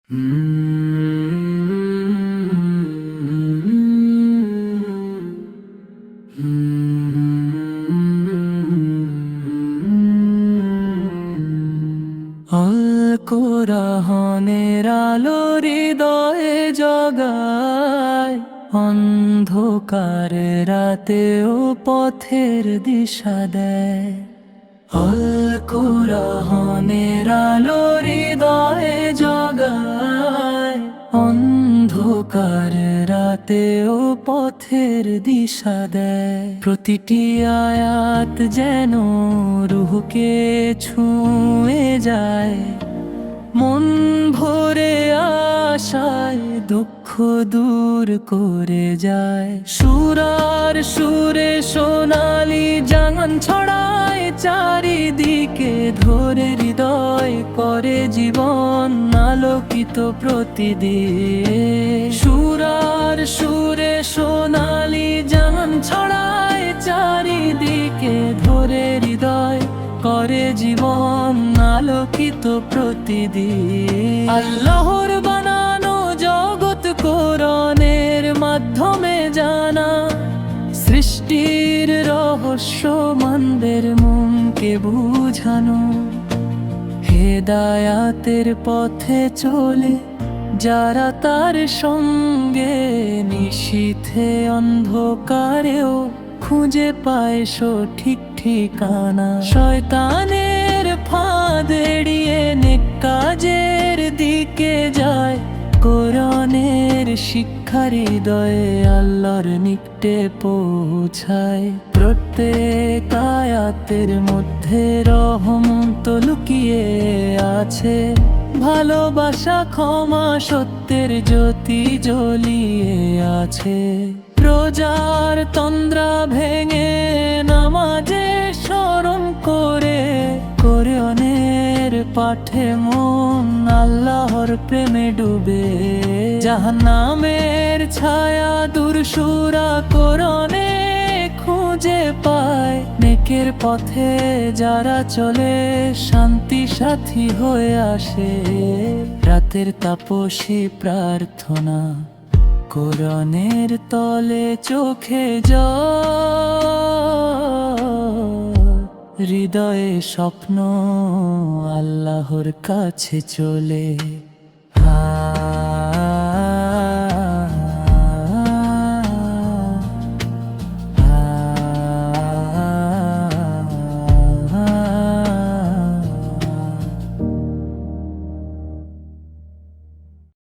আল কোরআনের আলো হৃদয়ে জগায়, অন্ধকার রাতেও পথের দিশা দেয়। আল কোরআনের আলো হৃদয়ে জগায়, অন্ধকার রাতেও পথের দিশা দেয়। প্রতিটি আয়াত যেন রুহকে ছুঁয়ে যায়, মন ভরে আশায় দুঃখ দূর করে যায়। সুরার সুরে সোনালি জাগান ছড়ায় চারিদিকে, ধরে হৃদয় করে জীবন আলোকিত প্রতিদিন। সুরার সুরে সোনালি জাগান ছড়ায় চারিদিকে, ধরে হৃদয় করে জীবন আলোকিত প্রতিদিন। আল্লাহর বানানো জগৎ কোরআনের মাধ্যমে জানা, সৃষ্টির রহস্য মানবের মনকে বুঝানো। হেদায়াতের পথে চলে যারা তার সঙ্গে, নিশীথে অন্ধকারেও খুঁজে পায় সঠিক ঠিকানা। শয়তানের ফাঁদ এড়িয়ে নেক কাজের দিকে যায়, কোরআনের শিক্ষা হৃদয়ে আল্লাহর নিকটে পৌঁছায়। প্রত্যেক আয়াতের মধ্যে রহমত লুকিয়ে আছে, ভালোবাসা ক্ষমা সত্যের জ্যোতি জ্বলিয়ে আছে। রোজার তন্দ্রা ভেঙে নামাজে স্মরণ করে, কোরআনের পাঠে মন আল্লাহর প্রেমে ডুবে। জাহান্নামের ছায়া দূর সুরা কোরআনে খুঁজে পায়, নেকের পথে যারা চলে শান্তি সাথী হয়ে আসে। রাতের তাপসী প্রার্থনা, কোরআনের তলে চোখে জল, হৃদয়ে স্বপ্ন আল্লাহর কাছে চলে।